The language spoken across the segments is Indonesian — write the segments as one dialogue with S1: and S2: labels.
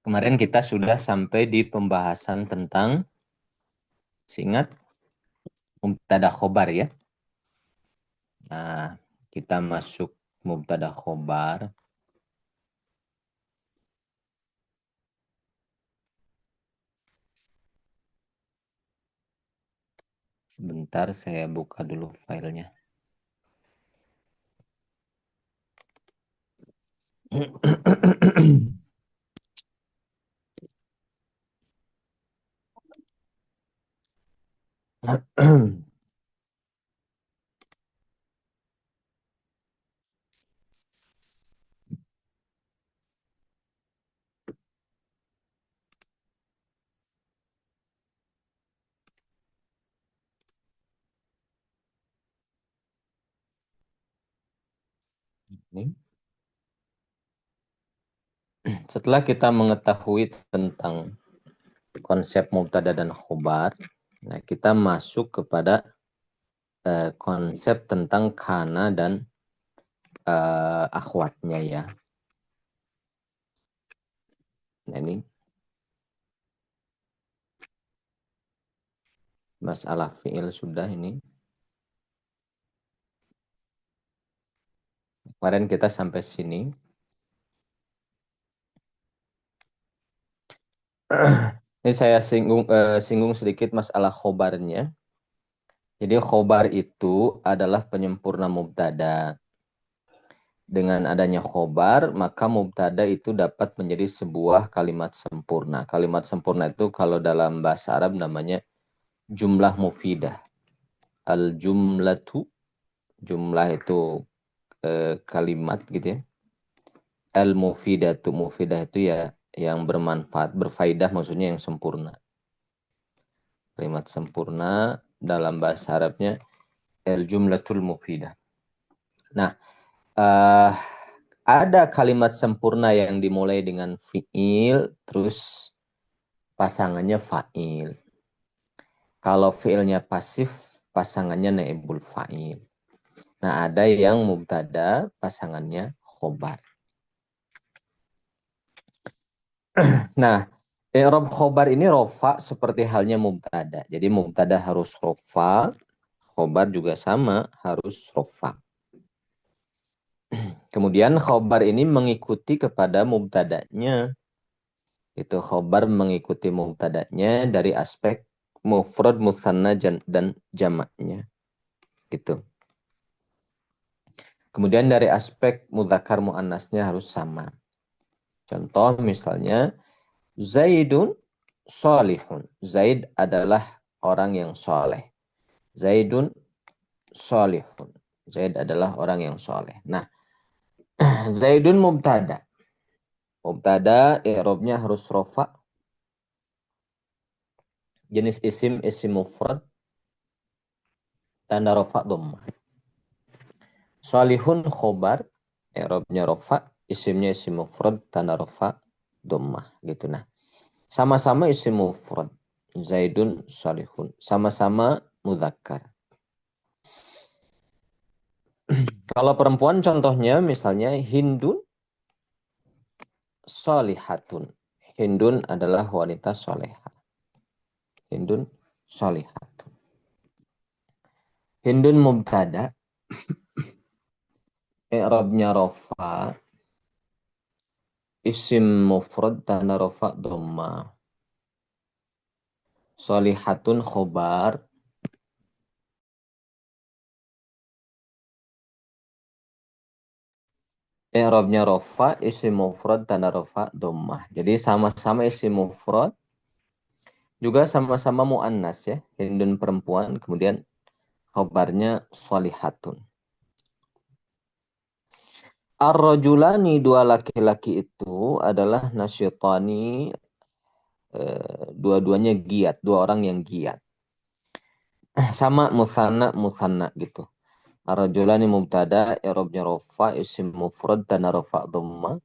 S1: Kemarin kita sudah sampai di pembahasan tentang, ingat, mubtada khobar ya. Nah, kita masuk mubtada khobar. Sebentar saya buka dulu filenya. Setelah kita mengetahui tentang konsep mubtada dan khobar, nah kita masuk kepada konsep tentang kana dan akhwatnya ya. Nah, ini masalah fiil sudah ini. Kemarin kita sampai sini. Ini saya singgung sedikit masalah khobarnya. Jadi khobar itu adalah penyempurna mubtada. Dengan adanya khobar, maka mubtada itu dapat menjadi sebuah kalimat sempurna. Kalimat sempurna itu kalau dalam bahasa Arab namanya jumlah mufidah. Al-jumlatu, jumlah itu kalimat gitu ya. Al-mufidatu, mufidah itu ya yang bermanfaat, berfaidah maksudnya yang sempurna. Kalimat sempurna dalam bahasa Arabnya al-jumlatul mufidah. Nah, ada kalimat sempurna yang dimulai dengan fiil, terus pasangannya fa'il. Kalau fiilnya pasif, pasangannya naibul fa'il. Nah, ada yang mubtada, pasangannya khobar. Nah, i'rab khobar ini rofa seperti halnya mubtada. Jadi mubtada harus rofa, khobar juga sama, harus rofa. Kemudian khobar ini mengikuti kepada mubtadanya. Itu khobar mengikuti mubtadanya dari aspek mufrad, mutsanna dan jamaknya. Gitu. Kemudian dari aspek mudzakkar muannasnya harus sama. Contoh misalnya Zaidun solihun. Zaid adalah orang yang soleh. Zaidun solihun. Zaid adalah orang yang soleh. Nah, Zaidun mubtada. Mubtada i'rabnya harus rofa. Jenis isim mufrad. Tanda rofa dhammah. Solihun khobar. I'rabnya rofa. Isimnya isim mufrad. Tanda rofa dhammah. Gitu nah. Sama-sama isim mufrad. Zaidun solihun. Sama-sama mudzakkar. Kalau perempuan contohnya misalnya Hindun solihatun. Hindun adalah wanita soleha. Hindun solihatun. Hindun mubtada. I'rabnya rofa. Isim mufrad tanda rofa dhamma. Solihatun khobar. I'rabnya rofa. Isim mufrad tanda rofa dhammah. Jadi sama-sama isim mufrad. Juga sama-sama mu'annas ya. Hindun perempuan. Kemudian khobarnya solihatun. Ar-rajulani, dua laki-laki itu adalah nasyitani, dua-duanya giat, dua orang yang giat. Sama musanna gitu. Ar-rajulani mubtada, i'rabnya rafa, isim mufrad tanda rafa dhamma.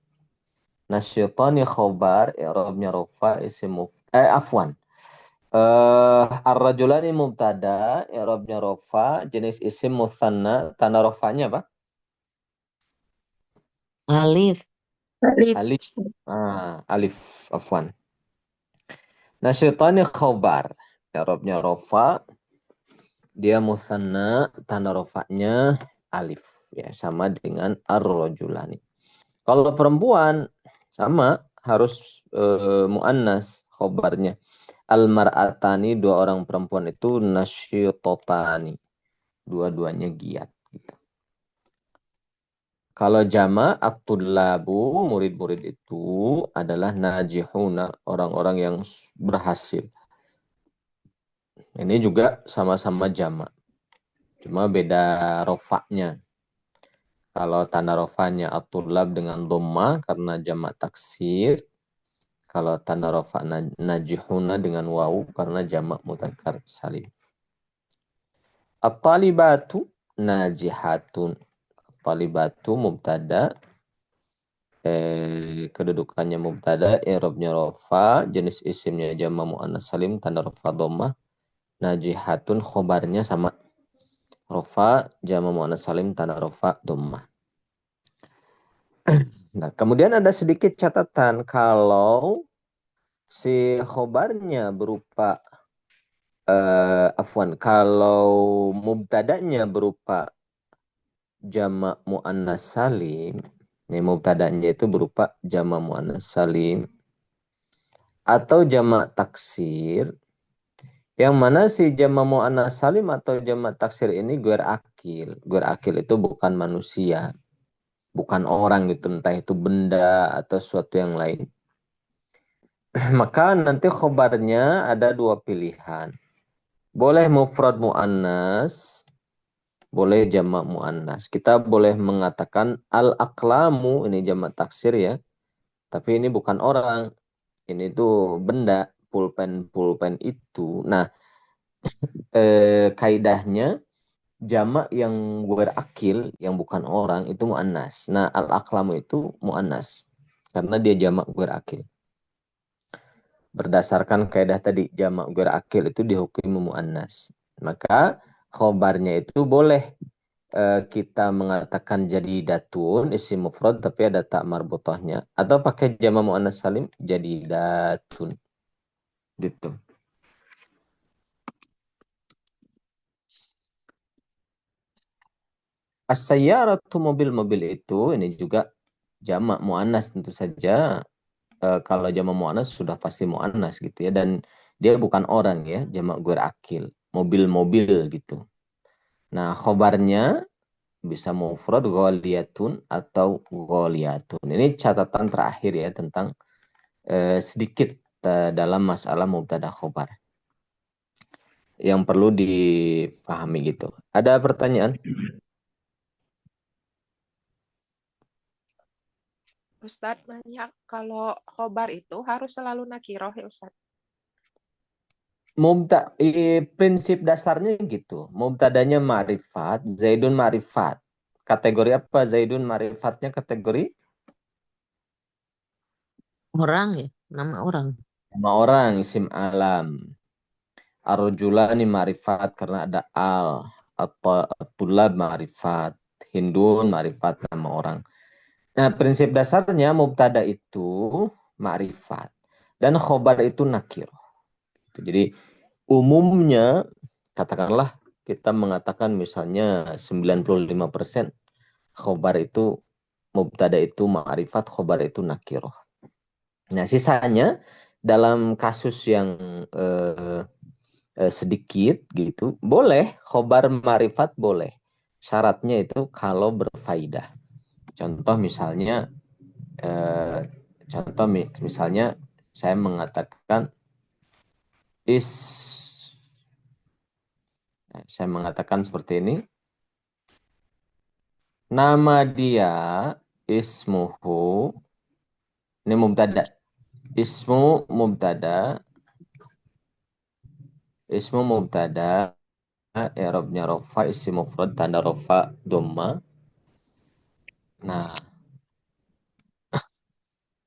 S1: Nasyitani khobar, i'rabnya rafa, isim afwan. Ar-rajulani mubtada, i'rabnya rafa, jenis isim musanna, tanda rafanya apa?
S2: Alif. Alif.
S1: Alif. Alif. Afwan. Nasyitani khobar. I'rabnya rofa. Dia musanna. Tanda rofanya alif. Ya, sama dengan ar-rajulani. Kalau perempuan, sama. Harus mu'annas khobarnya. Al-mar'atani, dua orang perempuan itu nasyitotani. Dua-duanya giat. Gitu. Kalau jama at-tullabu, murid-murid itu adalah najihuna, orang-orang yang berhasil. Ini juga sama-sama jama. Cuma beda rofaknya. Kalau tanda rofanya at-tullab dengan dhamma karena jama taksir. Kalau tanda rofa najihuna dengan wawu karena jama mudzakkar salim. At-talibatu najihatun. At-talibatu mubtada, kedudukannya mubtada, i'rabnya rofa, jenis isimnya jama muannas salim, tanda rofa dhammah. Najihatun khobarnya sama rofa, jama muannas salim, tanda rofa dhammah. Nah, kemudian ada sedikit catatan kalau si khobarnya berupa kalau mubtadanya berupa jama muannas salim, ini mubtadanya itu berupa jama muannas salim atau jamak taksir, yang mana si jamak muannas salim atau jamak taksir ini guer akil. Guer akil itu bukan manusia, bukan orang gitu, entah itu benda atau sesuatu yang lain. Maka nanti khobarnya ada dua pilihan. Boleh mufrad muannas, boleh jamak muannas. Kita boleh mengatakan al-aqlamu, ini jamak taksir ya, tapi ini bukan orang. Ini tuh benda, pulpen itu. Nah, kaidahnya jamak yang berakil, yang bukan orang, itu mu'annas. Nah, al-aqlamu itu mu'annas. Karena dia jamak berakil. Berdasarkan kaidah tadi, jamak berakil itu dihukum mu'annas. Maka, khobarnya itu boleh kita mengatakan jadi datun, isim mufrad, tapi ada tak marbutahnya. Atau pakai jamak mu'annas salim, jadi datun. Gitu. As-sayyaratu, mobil-mobil itu ini juga jamak muannas tentu saja. Kalau jamak muannas sudah pasti muannas gitu ya, dan dia bukan orang ya, jamak guer akil, mobil-mobil gitu. Nah, khobarnya bisa mufrad ghaliyatun atau ghaliyatun. Ini catatan terakhir ya tentang sedikit dalam masalah mubtada khobar yang perlu dipahami gitu. Ada pertanyaan?
S3: Ustadz nanya kalau khobar itu harus selalu nakiroh ya Ustadz.
S1: Prinsip dasarnya gitu. Mubtadanya ma'rifat, Zaidun ma'rifat. Kategori apa Zaidun ma'rifatnya? Kategori
S2: Orang ya, nama orang.
S1: nama orang, isim alam. Ar-rajulani ma'rifat karena ada al. Atau tulab ma'rifat. Hindun ma'rifat nama orang. Nah, prinsip dasarnya mubtada itu ma'rifat. Dan khobar itu nakir. Jadi umumnya katakanlah kita mengatakan misalnya 95% khobar itu mubtada itu ma'rifat, khobar itu nakiroh. Nah, sisanya dalam kasus yang sedikit gitu, boleh khobar ma'rifat boleh. Syaratnya itu kalau berfaidah. Contoh misalnya eh, misalnya saya mengatakan is saya mengatakan seperti ini. Nama dia ismuhu, ini mubtada. Ismu mubtada, i'rabnya rafa, isim mufrad, tanda rafa dhamma. Nah,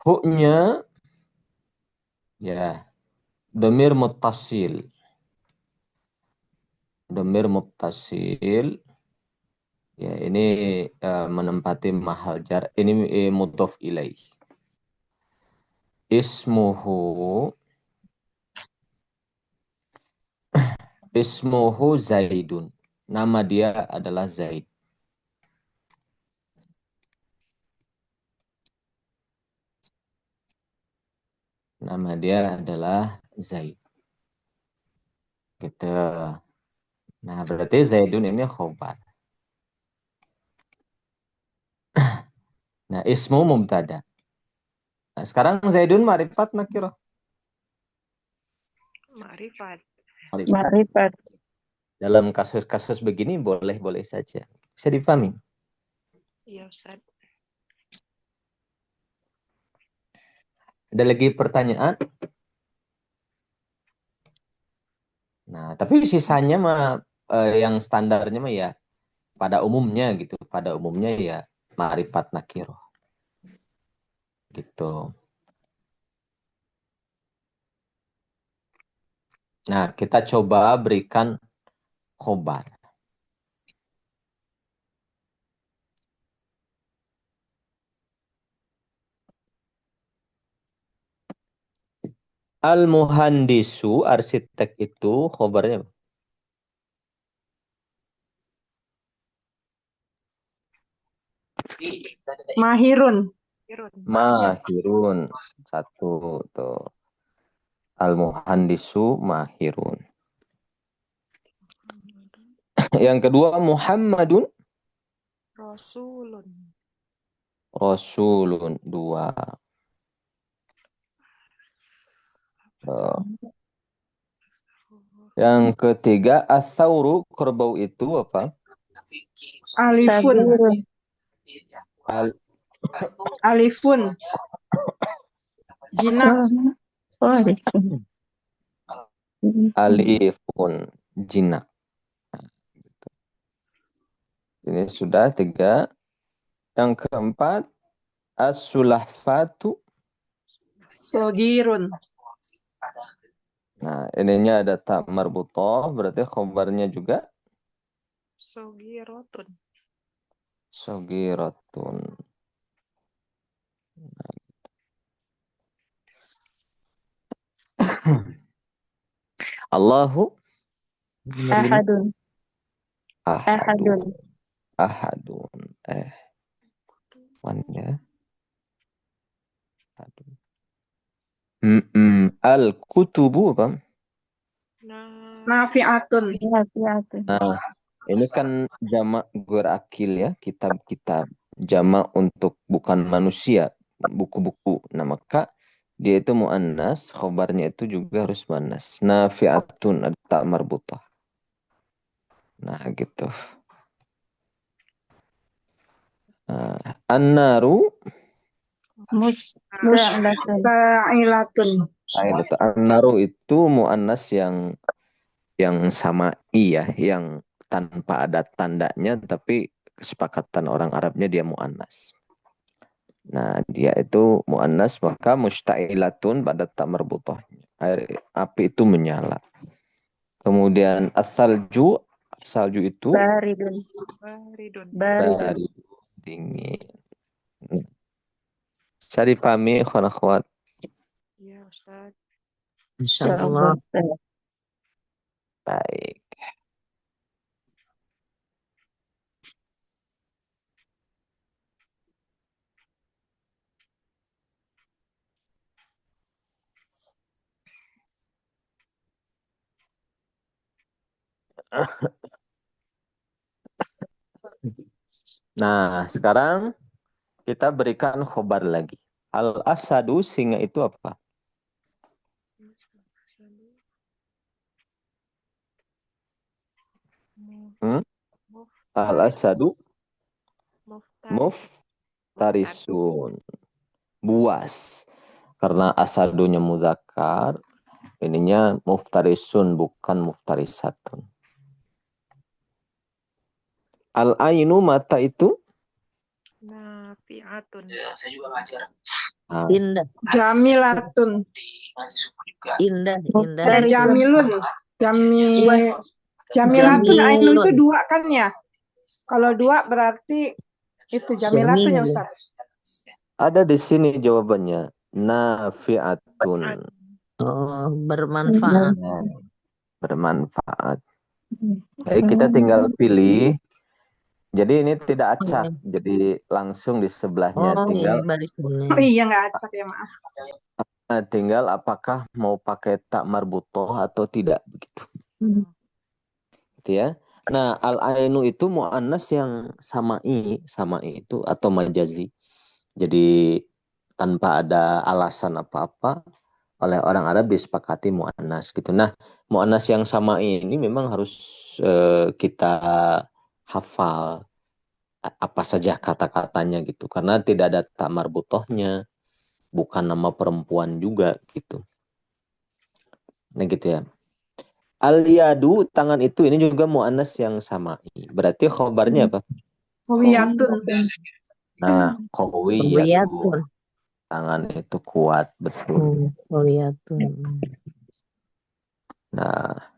S1: hu-nya ya dhamir muttasil. Dhamir muttasil ya ini menempati mahal jar, ini mudhof ilaih. Ismuhu Zaidun. Nama dia adalah Zaid. Nama dia adalah Zaid. Gitu. Nah, berarti Zaidun ini khobar. Nah, ismu mubtada. Nah, sekarang Zaidun ma'rifat nakirah.
S3: Ma'rifat.
S4: Ma'rifat.
S1: Dalam kasus-kasus begini boleh-boleh saja. Bisa dipahami?
S3: Iya, Ustaz.
S1: Ada lagi pertanyaan? Nah, tapi sisanya mah yang standarnya mah ya pada umumnya gitu. Pada umumnya ya ma'rifat nakirah. Gitu. Nah, kita coba berikan khobar. Al-muhandisu, arsitek itu khobarnya apa?
S4: Mahirun.
S3: Irun.
S1: Mahirun. Satu tuh. Al-muhandisu mahirun. Yang kedua Muhammadun
S3: Rasulun.
S1: Rasulun. Dua. Yang ketiga as-sauru, kerbau itu apa?
S4: Alifun.
S2: Sabirun.
S1: Al-
S4: Alifun. Jinak.
S2: Alifun.
S1: alifun. Jinak. Ini sudah tiga. Yang keempat as-sulahfatu.
S4: Sogirun.
S1: Nah, ininya ada ta marbutoh, berarti khobarnya juga
S3: Sogirotun.
S1: sogiratun. Allahu
S2: Ahadun.
S1: ahadun. Ahadun. Wanda. Al-kutubu apa?
S4: Nafi'atun.
S1: Nah, ini kan jamak gurakil ya, kitab-kitab. Jamak untuk bukan manusia, buku-buku. Nah, maka dia itu mu'annas, khobarnya itu juga harus mu'annas. Nafi'atun, ada tak marbutah. Nah, gitu. An-naru,
S4: Musta'ilatun.
S1: an-naru itu mu'annas yang sama iya, yang tanpa ada tandanya, tapi kesepakatan orang Arabnya dia mu'annas. Nah, dia itu mu'annas, maka musta'ilatun pada tak merbutahnya. Api itu menyala. Kemudian salju itu
S2: Baridun.
S3: Baridun.
S1: baru dingin. Saya dipahami, akhwat.
S3: Iya, Ustaz.
S2: Insyaallah.
S1: Baik. Nah, sekarang kita berikan khobar lagi. Al-asadu, singa itu apa? Al-asadu muftarisun. Buas. Karena asadunya mudzakkar, ininya muftarisun bukan muftarisatun. Al-ainu, mata itu?
S3: Nafi'atun.
S5: Saya juga ngajar.
S2: Indah.
S4: Jamilatun.
S2: Indah.
S4: Jamilun. Jamilatun. Ainun itu dua kan ya? Kalau dua berarti itu Jamilatun ya Ustaz.
S1: Ada di sini jawabannya. nafi'atun.
S2: Oh, bermanfaat.
S1: Nah, bermanfaat. Jadi kita tinggal pilih. Jadi ini tidak
S2: Oh, iya.
S1: acak. Jadi langsung di sebelahnya
S2: Oh,
S1: tinggal
S2: ini barisnya.
S4: Oh iya nggak acak ya maaf.
S1: tinggal apakah mau pakai tak marbutoh atau tidak begitu. Gitu ya. Nah, al-ainu itu mu'annas yang samai itu atau majazi. Jadi tanpa ada alasan apa-apa oleh orang Arab disepakati mu'annas gitu. Nah, mu'annas yang samai ini memang harus kita hafal apa saja kata-katanya gitu. Karena tidak ada tak marbutohnya, bukan nama perempuan juga gitu. Nah gitu ya. Al-yadu, tangan itu ini juga mu'annas yang samai. Berarti khobarnya apa?
S4: Kowiyatun.
S1: Nah, qawiyatu.
S2: Kowiyatun.
S1: Tangan itu kuat, betul.
S2: Kowiyatun.
S1: Nah,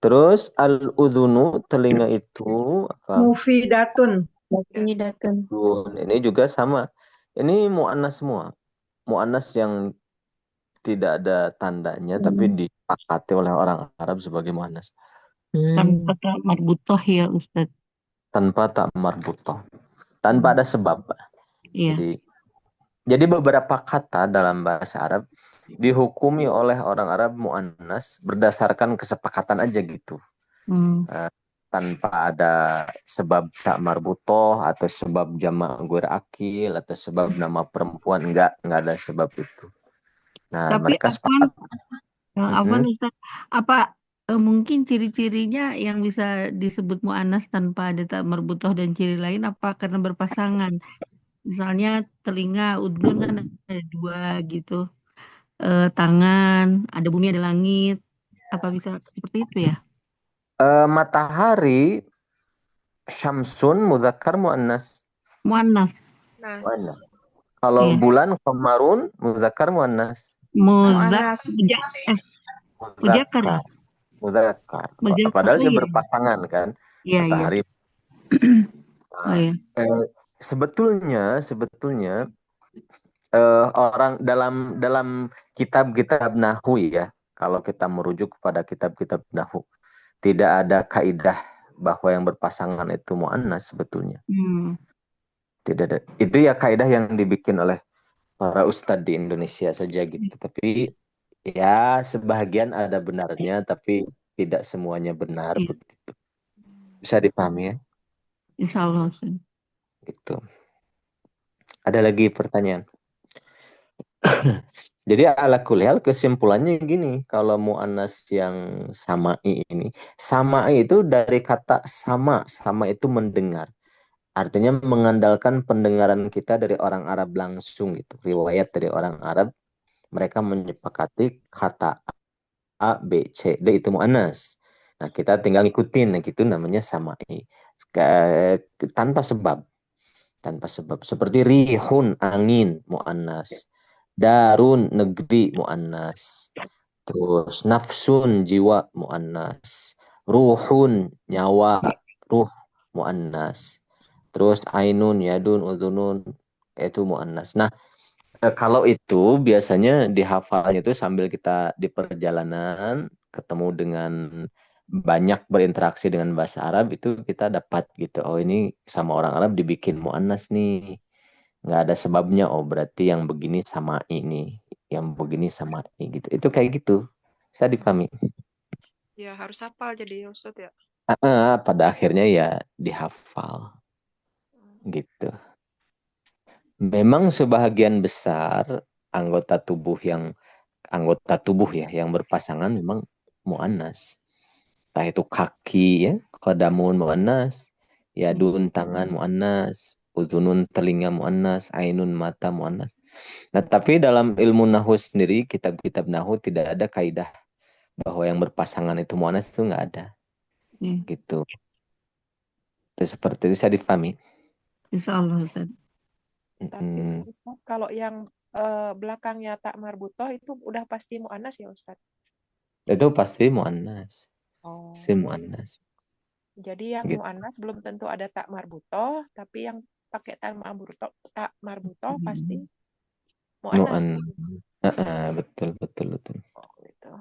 S1: terus al-udhunu, telinga itu apa?
S4: Mufidatun.
S2: Mufidatun.
S1: Ini juga sama. Ini mu'annas semua. Mu'annas yang tidak ada tandanya tapi disepakati oleh orang Arab sebagai mu'annas.
S5: Tanpa tak marbutoh ya Ustadz.
S1: Tanpa tak marbutoh. Tanpa ada sebab.
S5: Iya.
S1: Jadi beberapa kata dalam bahasa Arab dihukumi oleh orang Arab mu'annas berdasarkan kesepakatan aja gitu. Tanpa ada sebab tak marbutoh atau sebab jamak guir akil atau sebab nama perempuan, enggak ada sebab itu. Nah,
S5: tapi
S1: mereka sepakat.
S5: Apa mungkin ciri-cirinya yang bisa disebut mu'annas tanpa ada tak marbutoh dan ciri lain apa karena berpasangan? Misalnya telinga, udhun kan ada dua gitu. Tangan, ada bumi, ada langit. Apa bisa seperti itu ya?
S1: Matahari syamsun mudzakkar muannas.
S5: Muannas.
S1: Kalau
S5: Iya.
S1: bulan qamarun mudzakkar muannas.
S4: Mu'annas.
S5: Mudzakkar.
S1: Mudzakkar.
S5: Mudzakkar.
S1: Padahal
S5: Oh,
S1: dia
S5: iya.
S1: berpasangan kan.
S5: Iya,
S1: Matahari.
S5: Oh, iya.
S1: Sebetulnya orang dalam kitab-kitab nahwu ya, kalau kita merujuk kepada kitab-kitab nahwu, tidak ada kaidah bahwa yang berpasangan itu muannas sebetulnya. Tidak ada. Itu ya kaidah yang dibikin oleh para ustadz di Indonesia saja gitu. Tapi ya sebahagian ada benarnya, tapi tidak semuanya benar begitu. Bisa dipahami ya?
S5: Insya Allah.
S1: Gitu. Ada lagi pertanyaan? Jadi ala kulihal kesimpulannya gini, kalau mu'annas yang sama'i ini, sama'i itu dari kata sama itu mendengar. Artinya mengandalkan pendengaran kita dari orang Arab langsung gitu. Riwayat dari orang Arab, mereka menyepakati kata A, B, C, D itu mu'annas. Nah, kita tinggal ngikutin, nah gitu namanya sama'i. Tanpa sebab. Seperti rihun, angin, mu'annas. Darun, negeri, mu'annas. Terus nafsun, jiwa, mu'annas. Ruhun, nyawa, ruh, mu'annas. Terus ainun, yadun, udhunun, itu mu'annas. Nah, kalau itu biasanya dihafalnya itu sambil kita di perjalanan ketemu dengan banyak berinteraksi dengan bahasa Arab, itu kita dapat gitu. Oh, ini sama orang Arab dibikin mu'annas nih. Nggak ada sebabnya. Oh, berarti yang begini sama ini, yang begini sama ini gitu. Itu kayak gitu. Bisa dipahami.
S3: Ya harus hafal jadi Ustaz ya.
S1: Pada akhirnya ya dihafal. Gitu. Memang sebahagian besar anggota tubuh ya yang berpasangan memang mu'annas. Entah itu kaki ya, qadamun mu'annas, yadun tangan mu'annas, udhunun telinga mu'annas, ainun mata mu'annas. Nah, tapi dalam ilmu nahwu sendiri, kitab-kitab nahwu tidak ada kaidah bahwa yang berpasangan itu mu'annas, itu nggak ada. Gitu. Itu seperti itu, bisa difahami.
S5: Insya Allah, Ustaz.
S3: Tapi Ustaz, kalau yang belakangnya tak marbutoh itu udah pasti mu'annas ya Ustaz?
S1: Itu pasti mu'annas. Si mu'annas.
S3: Jadi yang
S1: Gitu.
S3: mu'annas belum tentu ada tak marbutoh, tapi yang pakai tak marbutoh pasti mu'annas.
S1: betul.
S3: Oh, gitu.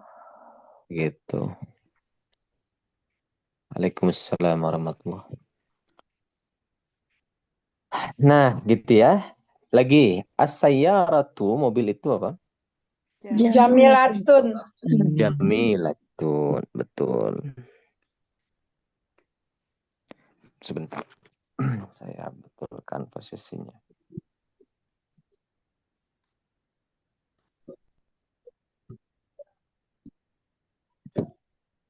S1: Gitu. Waalaikumsalam warahmatullahi. Nah, gitu ya. Lagi, as-sayyaratu, mobil itu apa?
S4: Jamilatun.
S1: Jamilatun, betul. Sebentar. Saya betulkan posisinya.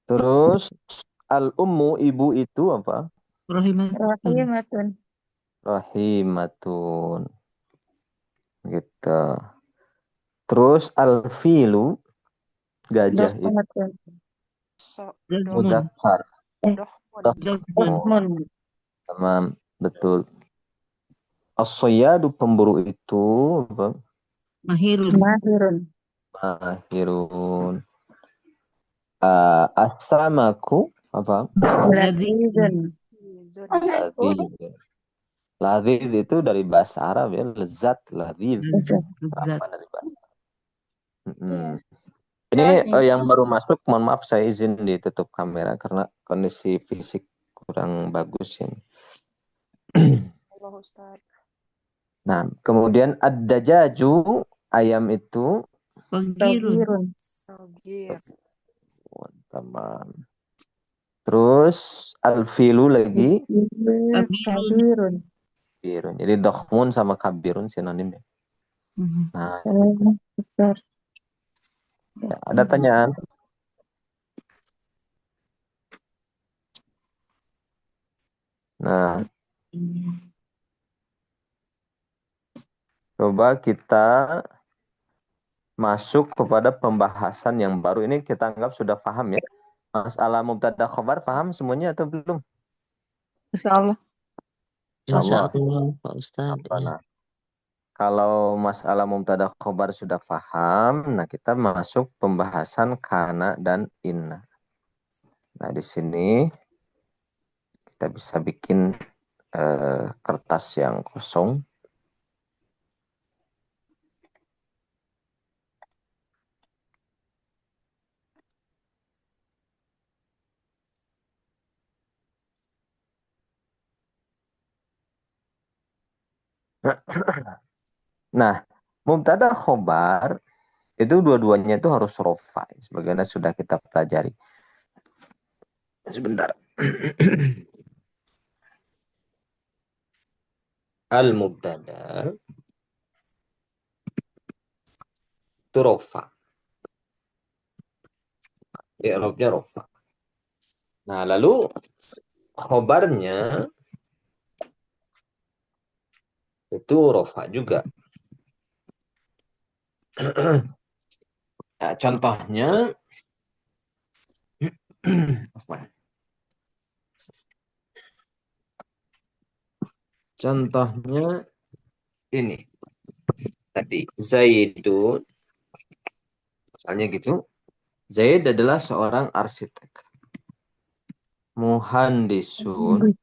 S1: Terus al-ummu, ibu itu apa?
S5: Rahimatun.
S1: Rahimatun. Gitu. Terus al-filu, gajah itu
S3: So,
S5: Dohmun.
S1: mudzakkar.
S3: dohmun.
S5: Dohmun.
S1: Tamam, betul. As-sayyadu, pemburu itu apa?
S5: Mahirun.
S1: Mahirun. As-samaku apa?
S5: Lazizun.
S1: Ladzizun. Ladzid itu dari bahasa Arab ya, lezat, ladzid.
S5: Lezat.
S1: Apa dari bahasa Arab? Ini yang baru masuk, mohon maaf saya izin ditutup kamera karena kondisi fisik kurang bagus ini.
S3: Allah Ustaz.
S1: Nah, kemudian ad-dajaju, ayam itu
S5: Sogirun.
S3: Sogir.
S1: Tamam. Terus al-filu lagi
S5: Kabirun.
S1: kabirun. Jadi dokhmun sama kabirun sinonim ya. Nah, ya, ada tanyaan? Nah, coba kita masuk kepada pembahasan yang baru. Ini kita anggap sudah paham ya. Masalah mubtada khobar paham semuanya atau belum?
S4: Insyaallah.
S2: Insyaallah Pak Ustadz. Ya.
S1: Nah, kalau masalah mubtada khobar sudah paham, nah kita masuk pembahasan kana dan inna. Nah, di sini kita bisa bikin kertas yang kosong. Nah, mubtada khobar itu dua-duanya itu harus rofa, sebagaimana sudah kita pelajari. Sebentar. Al-mubtada itu rofa. I'rabnya rofa. Nah, lalu khobarnya itu rofa juga. Nah, contohnya contohnya ini tadi Zaidun, misalnya gitu. Zaid adalah seorang arsitek. Muhandisun.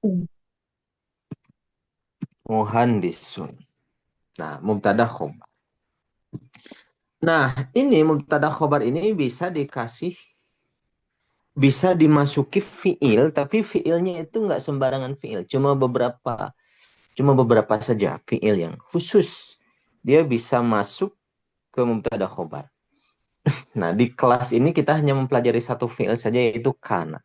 S1: Nah, mubtada khobar. Nah, ini mubtada khobar ini bisa dimasuki fiil, tapi fiilnya itu nggak sembarangan fiil. Cuma beberapa saja fiil yang khusus. Dia bisa masuk ke mubtada khobar. Nah, di kelas ini kita hanya mempelajari satu fiil saja, yaitu kana.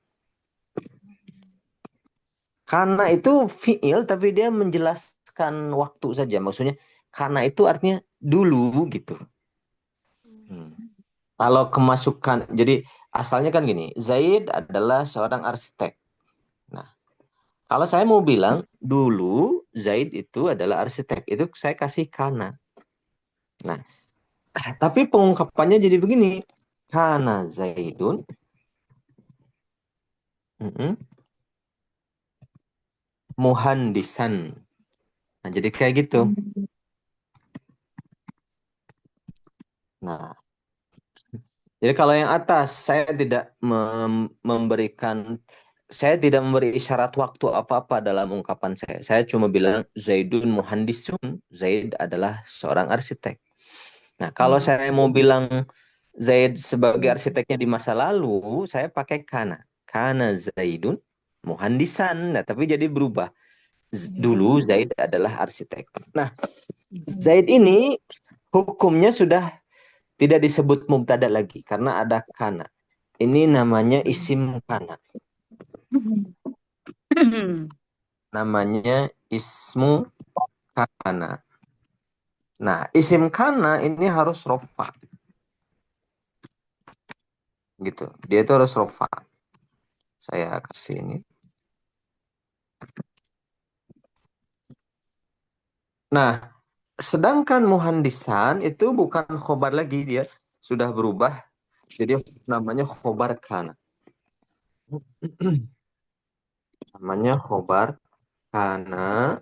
S1: Kana itu fiil, tapi dia menjelaskan waktu saja. Maksudnya, kana itu artinya dulu gitu. Kalau kemasukan, jadi asalnya kan gini, Zaid adalah seorang arsitek. Nah, kalau saya mau bilang dulu Zaid itu adalah arsitek, itu saya kasih kana. Nah, tapi pengungkapannya jadi begini, kana Zaidun muhandisan. Nah, jadi kayak gitu. Nah, jadi kalau yang atas saya tidak memberi isyarat waktu apa-apa dalam ungkapan saya. Saya cuma bilang Zaidun muhandisun. Zaid adalah seorang arsitek. Nah, kalau saya mau bilang Zaid sebagai arsiteknya di masa lalu, saya pakai kana. Kana Zaidun muhandisan. Nah, tapi jadi berubah. Dulu Zaid adalah arsitek. Nah, Zaid ini hukumnya sudah tidak disebut mubtada lagi karena ada kana. Ini namanya isim kana. Namanya ismu kana. Nah, isim kana ini harus rofa. Gitu. Dia itu harus rofa. Saya kasih ini. Nah, sedangkan muhandisan itu bukan khobar lagi, dia sudah berubah. Jadi namanya khobar kana. Namanya khobar kana.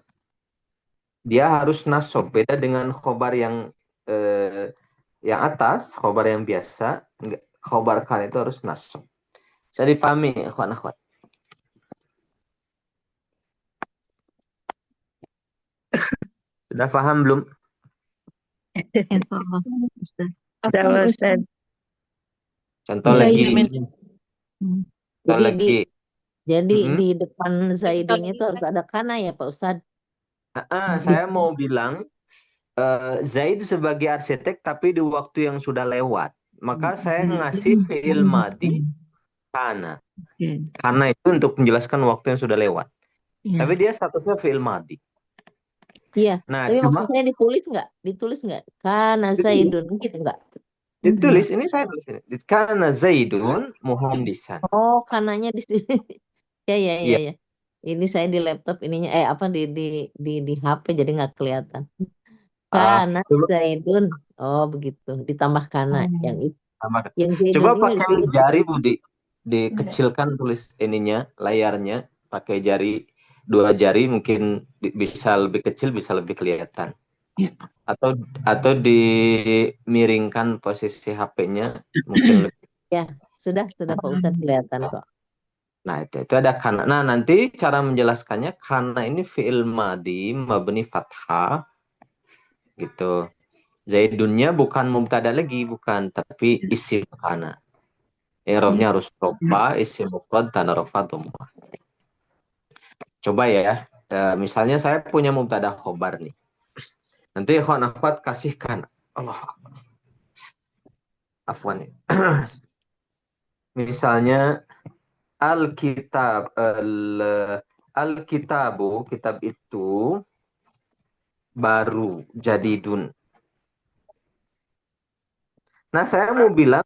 S1: Dia harus nasab. Beda dengan khobar yang atas, khobar yang biasa. Khobar kana itu harus nasab. Bisa dipahami, akhwan-akhwat? Sudah paham belum?
S5: Insyaallah, Ustaz.
S6: Sama Ustaz.
S1: Contoh
S2: Iya,
S1: lagi.
S2: iya.
S1: Contoh
S2: Jadi
S1: lagi.
S2: Jadi di depan Zaidun itu harus ada kana ya Pak Ustadz?
S1: Saya mau bilang Zaid sebagai arsitek tapi di waktu yang sudah lewat. Maka saya ngasih fi'il madi kana. Karena itu untuk menjelaskan waktu yang sudah lewat. Tapi dia statusnya fi'il madi.
S2: Iya.
S1: Nah,
S2: Tapi
S1: cuma
S2: maksudnya ditulis nggak? Ditulis nggak? Kana Zaidun gitu nggak?
S1: ditulis, ini saya tulis ini. Kana Zaidun muhandisan.
S2: Oh, kananya di sini. Ya, ya, ya,
S1: Iya.
S2: ya. Ini saya di laptop ininya di HP jadi nggak kelihatan. Kana Zaidun. Oh, begitu. Ditambah kana yang itu. Yang Zaidun
S1: Coba
S2: ini
S1: pakai jari Budi, dikecilkan tulis ininya, layarnya, pakai jari, 2 jari mungkin bisa lebih kecil, bisa lebih kelihatan. Atau dimiringkan posisi HP-nya mungkin lebih.
S2: Ya, sudah Pak Ustadz kelihatan kok.
S1: Nah, itu ada kana. Nah, nanti cara menjelaskannya, kana ini fi'il madi mabni fathah gitu. Zaidunnya bukan mubtada lagi, bukan, tapi isim kana. I'rabnya harus rofa, isim mufrad, tanda rofa, dhammah. Coba ya, misalnya saya punya mubtada khobar nih. Nanti ikhwan akhwat kasihkan. Allah. Afwan. Misalnya Alkitabu, kitab itu baru, jadidun. Nah, saya mau bilang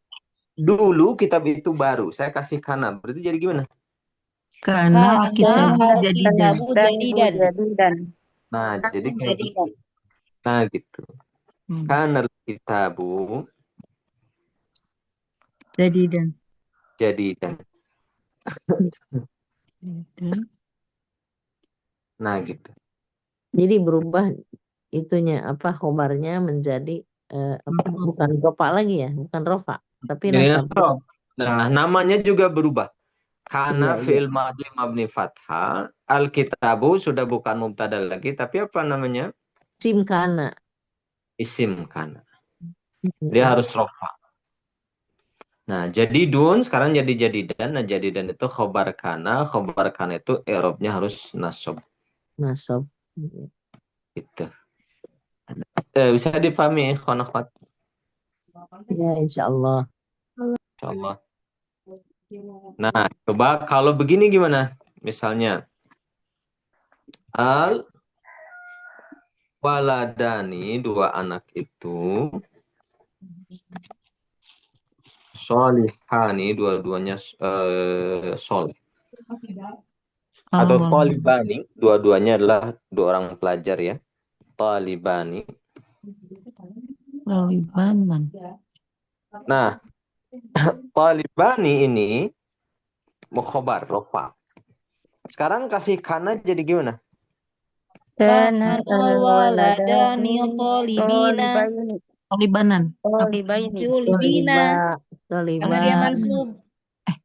S1: dulu kitab itu baru. Saya kasih kana. Berarti jadi gimana?
S5: Karena kita jadidan.
S1: Nah, jadi kayak gitu. Nah, gitu. Kana kitabu
S5: Jadidan.
S1: Nah, gitu.
S2: Jadi berubah itunya apa khobarnya menjadi bukan rofa lagi ya, bukan rofa, tapi nasab.
S1: Nah, namanya juga berubah. Kana fi'il madhi mabni fathah, al-kitabu sudah bukan mubtada lagi, tapi apa namanya?
S2: Isim kana.
S1: Isim kana. Dia harus rofa. Nah, jadidun sekarang jadi jadidan. Nah, jadidan itu khobar kana itu i'rabnya harus nasab.
S2: Nasab.
S1: Gitu. Bisa dipahami, ikhwan-akhwat?
S2: Ya, insyaallah.
S1: Insyaallah. Nah, coba kalau begini gimana? Misalnya al waladani, 2 anak itu, solihani, dua-duanya soleh. Atau talibani, dua-duanya adalah 2 orang pelajar ya. Talibani. Nah, talibani ini mukhobar, rofa. Sekarang kasih kana jadi gimana?
S6: Kana waladani
S5: Talibanan.
S6: Dia mansub.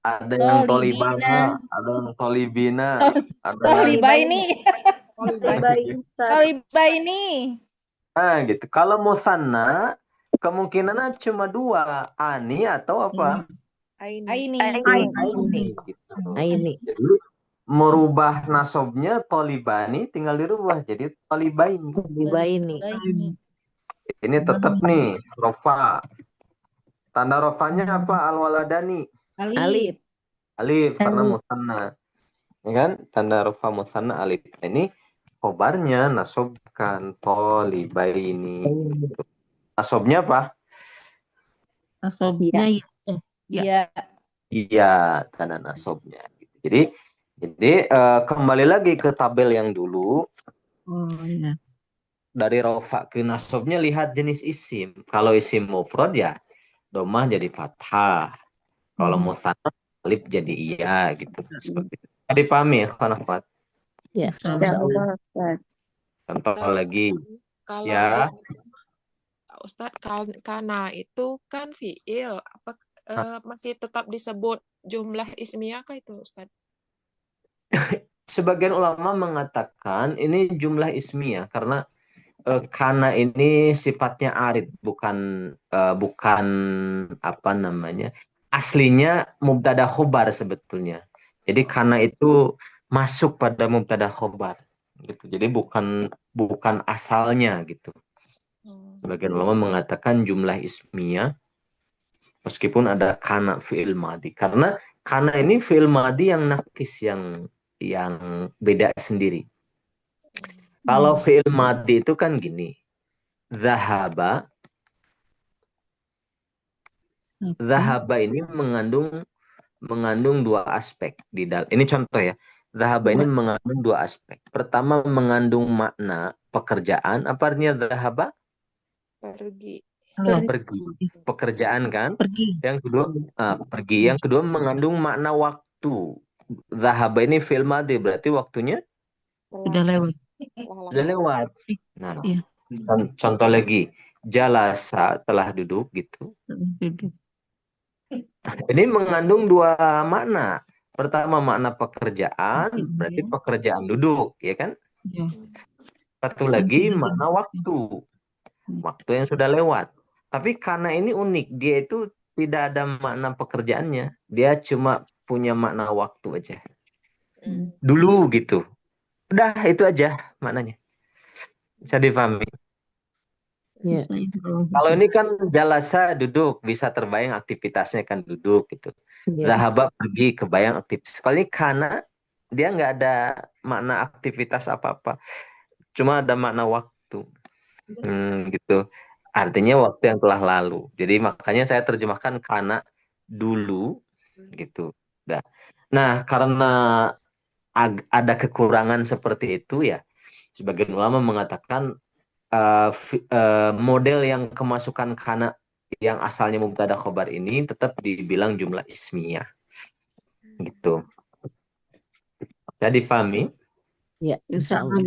S1: Ada yang tolibana, ada yang tolibina, ada
S6: Tolibaini.
S3: Tolibaini.
S6: Tolibaini.
S1: Nah, gitu. Kalau musanna kemungkinannya cuma dua, ani atau apa?
S3: Aini.
S1: Aini gitu.
S2: Ini.
S1: Jadi merubah nasobnya tolibani tinggal dirubah jadi tolibaini.
S2: Ini.
S1: Ini tetap nih rofa. Tanda rofanya apa? Al-waladani.
S2: Alif.
S1: Alif karena musanna. Ya kan? Tanda rofa musanna alif. Ini khobarnya nasobkan tolibaini. Gitu. Nasobnya apa?
S5: Nasobnya ya.
S6: Ya.
S1: Iya, tanda nasobnya. Jadi kembali lagi ke tabel yang dulu.
S5: Oh ya.
S1: Dari rofa ke nasobnya lihat jenis isim. Kalau isim mufrad ya domah jadi fathah. Kalau musanna alif jadi iya gitu. Seperti itu. Dipahami ya, Khanafat?
S2: Ya.
S6: Insyaallah, Ustaz.
S1: Contoh lagi.
S3: Kalau
S1: Ya.
S3: yang Ustadz kana itu kan fiil, apa masih tetap disebut jumlah ismiyah kah itu Ustadz?
S1: Sebagian ulama mengatakan ini jumlah ismiyah karena kana ini sifatnya arid, bukan apa namanya, aslinya mubtada khobar sebetulnya. Jadi kana itu masuk pada mubtada khobar gitu. Jadi bukan asalnya gitu. Sebagian ulama mengatakan jumlah ismiyah meskipun ada kana fi'il madi, karena kana ini fi'il madi yang nakis, yang beda sendiri. Kalau fi'il madi itu kan gini, zahaba ini mengandung dua aspek di dalam. Ini contoh ya. Zahaba ini mengandung dua aspek. Pertama mengandung makna pekerjaan. Apa artinya zahaba?
S3: Pergi.
S1: Pekerjaan kan?
S5: Pergi.
S1: Yang kedua pergi. Yang kedua mengandung makna waktu. Zahaba ini fi'il madi, berarti waktunya
S5: Sudah lewat.
S1: sudah lewat. Nah,
S5: Iya.
S1: contoh lagi, jalasa telah duduk gitu.
S5: Duduk.
S1: Ini mengandung dua makna. Pertama makna pekerjaan, berarti pekerjaan duduk, ya kan?
S5: Ya.
S1: Satu lagi makna waktu. Waktu yang sudah lewat. Tapi karena ini unik, dia itu tidak ada makna pekerjaannya. Dia cuma punya makna waktu aja. Dulu gitu. Udah itu aja maknanya. Bisa dipahami.
S2: Ya.
S1: Kalau ini kan jalasa duduk, bisa terbayang aktivitasnya kan duduk gitu.
S2: Ya.
S1: Zahaba pergi, kebayang aktivitas. Kalau ini karena dia nggak ada makna aktivitas apa-apa, cuma ada makna waktu. Gitu. Artinya waktu yang telah lalu. Jadi makanya saya terjemahkan karena dulu gitu. Nah, karena ada kekurangan seperti itu ya, sebagian ulama mengatakan model yang kemasukan kana yang asalnya mubtada khobar ini tetap dibilang jumlah ismiyah gitu. Jadi dipahami?
S2: Ya, insyaallah.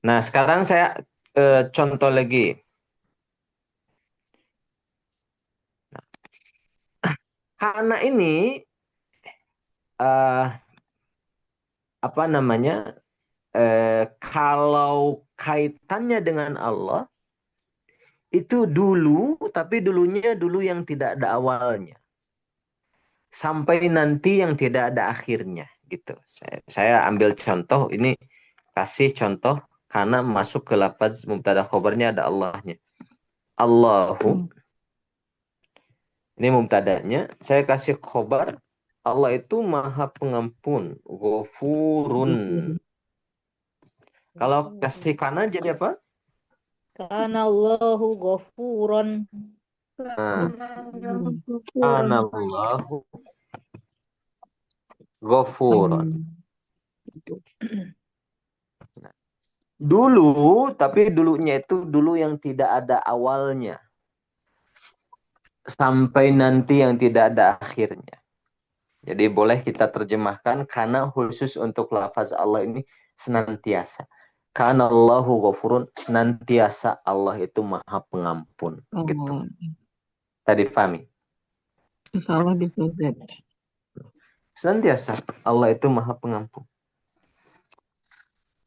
S1: Nah, sekarang saya contoh lagi. Nah, kana ini apa namanya? Kalau kaitannya dengan Allah itu dulu, tapi dulunya dulu yang tidak ada awalnya. Sampai nanti yang tidak ada akhirnya gitu. Saya ambil contoh ini, kasih contoh karena masuk ke lafaz mubtada khobarnya ada Allahnya. Allahu. Ini mubtadanya, saya kasih khobar Allah itu Maha Pengampun, Ghafurun. Kalau kasih kana jadi apa?
S6: Kanallahu ghafuron.
S1: Kanallahu Ghafurun. Dulu, tapi dulunya itu dulu yang tidak ada awalnya. Sampai nanti yang tidak ada akhirnya. Jadi boleh kita terjemahkan karena khusus untuk lafaz Allah ini senantiasa. Karena Allahu ghafurun, senantiasa Allah itu Maha Pengampun. Gitu. Tadi pahami?
S5: Insyaallah bisa.
S1: Senantiasa Allah itu Maha Pengampun.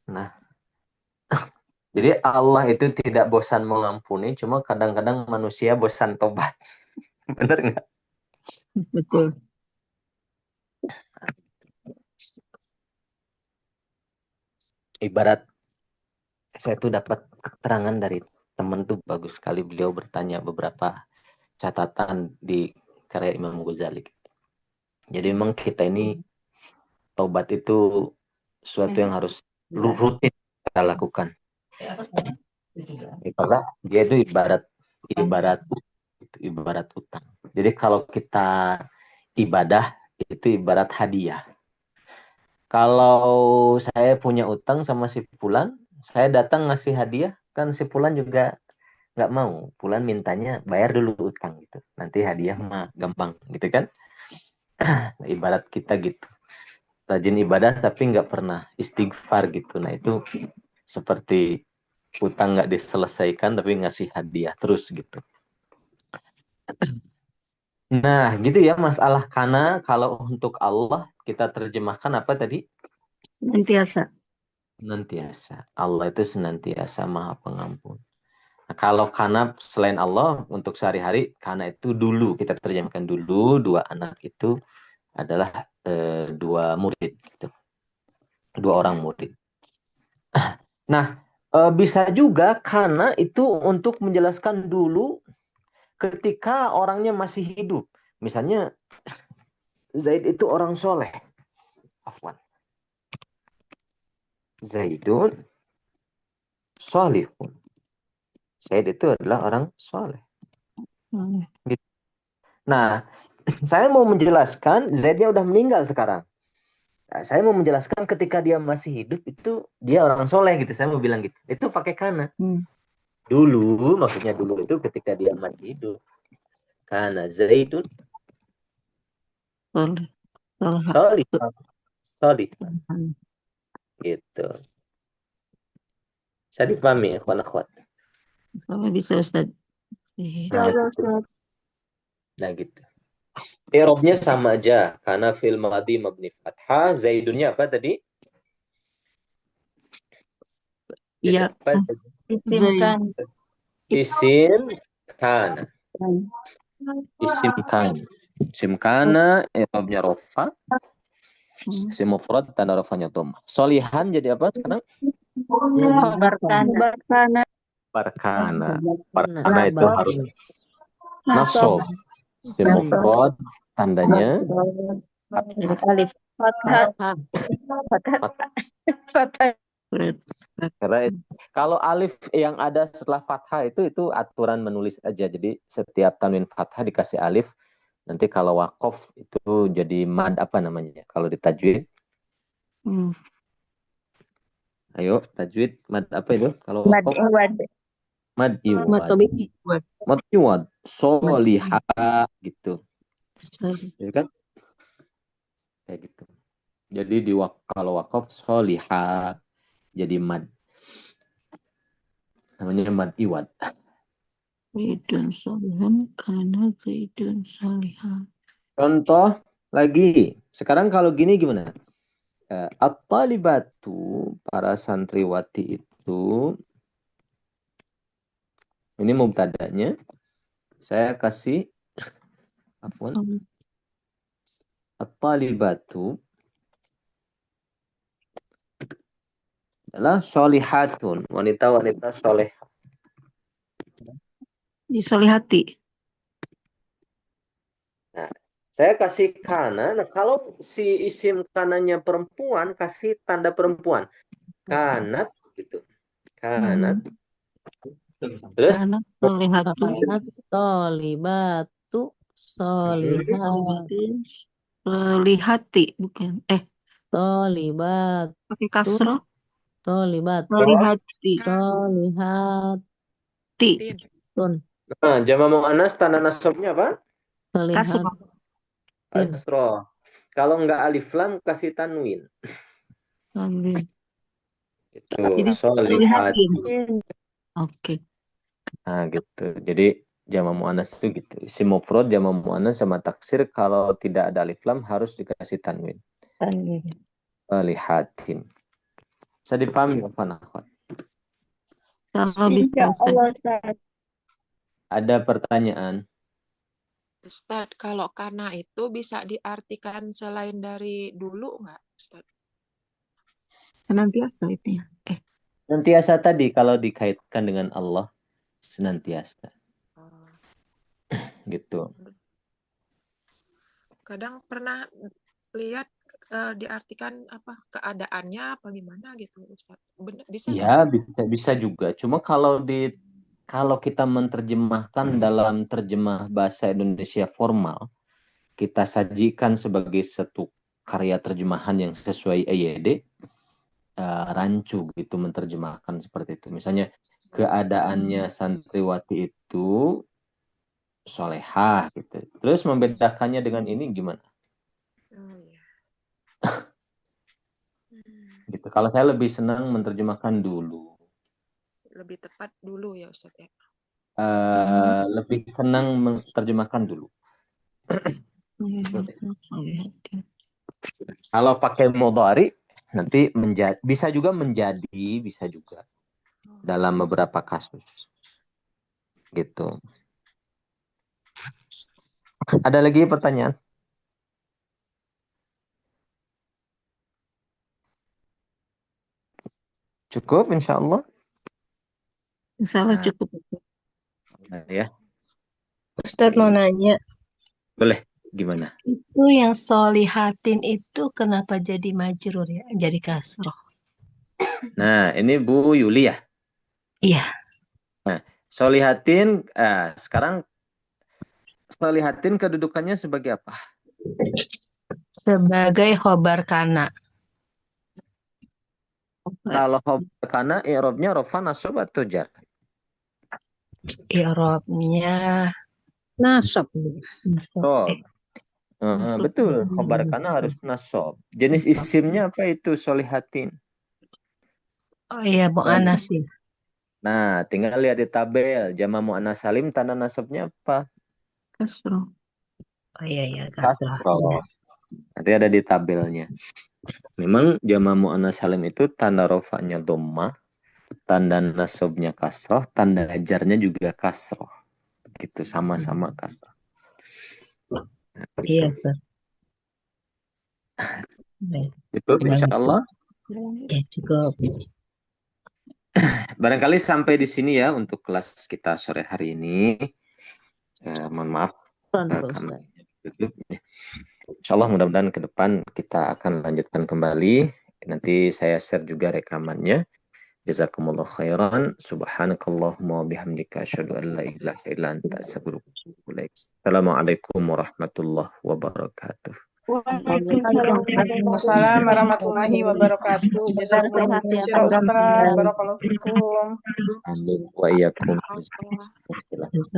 S1: Nah, Jadi Allah itu tidak bosan mengampuni, cuma kadang-kadang manusia bosan tobat. Bener nggak?
S5: Betul.
S1: Ibarat saya tuh dapat keterangan dari teman tuh bagus sekali, beliau bertanya beberapa catatan di karya Imam Ghazali. Jadi memang kita ini taubat itu suatu yang harus rutin kita lakukan. Karena dia itu ibarat utang. Jadi kalau kita ibadah itu ibarat hadiah. Kalau saya punya utang sama si Fulan, saya datang ngasih hadiah, kan si Fulan juga nggak mau. Fulan mintanya bayar dulu utang gitu. Nanti hadiah mah gampang gitu kan. Nah, ibarat kita gitu. Rajin ibadah tapi nggak pernah istighfar gitu. Nah itu seperti utang nggak diselesaikan tapi ngasih hadiah terus gitu. Nah gitu ya masalah kana. Kalau untuk Allah kita terjemahkan apa tadi?
S5: Senantiasa.
S1: Senantiasa. Allah itu senantiasa maha pengampun. Nah, kalau kana selain Allah untuk sehari-hari, kana itu dulu kita terjemahkan dulu, dua anak itu adalah dua murid gitu. Dua orang murid. Nah, bisa juga kana itu untuk menjelaskan dulu ketika orangnya masih hidup. Misalnya Zaid itu orang soleh. Afwan. Zaidun solihun. Zaid itu adalah orang soleh. Gitu. Nah, saya mau menjelaskan Zaidnya udah meninggal sekarang. Nah, saya mau menjelaskan ketika dia masih hidup itu dia orang soleh gitu. Saya mau bilang gitu. Itu pakai kana. Dulu, maksudnya dulu itu ketika dia masih hidup. Kana Zaidun solih. Solih. Gitu. Saya dipahami, akhwan-akhwat.
S5: Kalau bisa Ustaz.
S1: Nah gitu. I'rabnya sama aja karena fil madhi mabni fathah. Zaidunnya apa tadi?
S5: Iya.
S1: Isim kana. Isim kana. Isim kana i'rabnya rafa. Isim mufrad tanda rafanya dhammah. Solihan jadi apa sekarang? Barkana. Barkana itu harus nasab. Isim mufrad tandanya
S6: Alif. Fathah.
S1: Karena kalau alif yang ada setelah fathah itu aturan menulis aja. Jadi setiap tanwin fathah dikasih alif. Nanti kalau wakof itu jadi mad apa namanya? Kalau di tajwid. Ayo tajwid mad apa itu? Kalau wakof mad iwad. Mad iwad. Soliha gitu. Ya kan? Kayak gitu. Jadi kalau wakof soliha jadi mad. Namanya mad iwad.
S5: Zaidun salihan karena Zaidun salihan.
S1: Contoh lagi. Sekarang kalau gini gimana? At-talibatu, para santriwati itu, ini mubtadanya. Saya kasih afwan. At-talibatu adalah solihatun, wanita-wanita soleh.
S5: Disolihati.
S1: Nah, saya kasih kana. Nah, kalau si isim kananya perempuan, kasih tanda perempuan. Kanat gitu. Kanat. Terus
S5: Karena solihatu.
S2: Solibatu.
S5: Solihati bukan.
S2: Solibat.
S5: Pakai kasroh.
S2: Solibat.
S5: Solihati.
S2: Solihati.
S1: Nah, jama mu'annas tanda nasabnya apa?
S5: Kasroh.
S1: Kasroh. Kalau nggak alif lam kasih tanwin. Itu solihatin.
S5: Oke.
S1: Nah, gitu. Jadi jama mu'annas itu gitu. Isim mufrad jama mu'annas sama taksir kalau tidak ada alif lam harus dikasih tanwin. Solihatin. Bisa dipahami apa?
S5: Kalau bisa
S6: Insya
S5: Ustaz.
S6: Allah, Ustaz.
S1: Ada pertanyaan?
S3: Ustadz, kalau kana itu bisa diartikan selain dari dulu nggak, Ustadz?
S5: Senantiasa itu ya.
S1: Senantiasa tadi kalau dikaitkan dengan Allah, senantiasa
S3: Oh,
S1: gitu.
S3: kadang pernah lihat diartikan apa keadaannya apa gimana gitu, Ustadz. Bisa nggak?
S1: Ya, bisa juga. Cuma kalau kita menerjemahkan dalam terjemah bahasa Indonesia formal, kita sajikan sebagai satu karya terjemahan yang sesuai EYD, rancu gitu menerjemahkan seperti itu. Misalnya keadaannya santriwati itu solehah gitu. Terus membedakannya dengan ini gimana?
S3: Oh, iya.
S1: Gitu. Kalau saya lebih senang menerjemahkan dulu.
S3: Lebih tepat dulu ya Ustadz ya.
S1: Lebih senang menerjemahkan dulu. Kalau pakai mudhari nanti bisa juga menjadi, bisa juga dalam beberapa kasus. Gitu. Ada lagi pertanyaan? Cukup insya Allah.
S5: Insya Allah cukup.
S1: Ya.
S6: Ustadz mau nanya,
S1: Boleh. Gimana?
S6: itu yang solihatin itu kenapa jadi majrur ya? Jadi kasroh.
S1: Nah, ini Bu Yuli ya.
S6: Iya.
S1: Nah, solihatin, sekarang solihatin kedudukannya sebagai apa?
S6: Sebagai khobar kana.
S1: Kalau khobar kana, i'rabnya rafa, nasab atau jar?
S6: I'rabnya
S4: Nasab.
S6: nasab.
S1: Betul, khobar kana harus nasab. Jenis isimnya apa itu solihatin?
S6: Oh iya, mu'annas ya.
S1: Nah, tinggal lihat di tabel. Jama mu'annas salim tanda nasabnya apa?
S5: Kasroh.
S6: Oh iya, kasroh.
S1: Kasroh. Nanti ada di tabelnya. Memang jama mu'annas salim itu tanda rofanya dhammah, tanda nasabnya kasroh, tanda jarnya juga kasroh. Gitu, sama-sama kasroh. Nah,
S6: Iya,
S1: gitu.
S6: Ustaz.
S1: Itu insya Allah.
S6: Ya, cukup.
S1: Barangkali sampai di sini ya untuk kelas kita sore hari ini. Mohon maaf. Insya Allah mudah-mudahan ke depan kita akan lanjutkan kembali. Nanti saya share juga rekamannya. Jazakumullah khairan. Subhanakallahumma wa bihamdika asyhadu an la ilaha illa anta astaghfiruka wa atubu ilaik. Assalamualaikum warahmatullahi wabarakatuh.
S4: Waalaikumsalam warahmatullahi wabarakatuh. Jazakumullah khairan Ustaz. Barakallahu fikum.
S1: Amin wa iyyakum.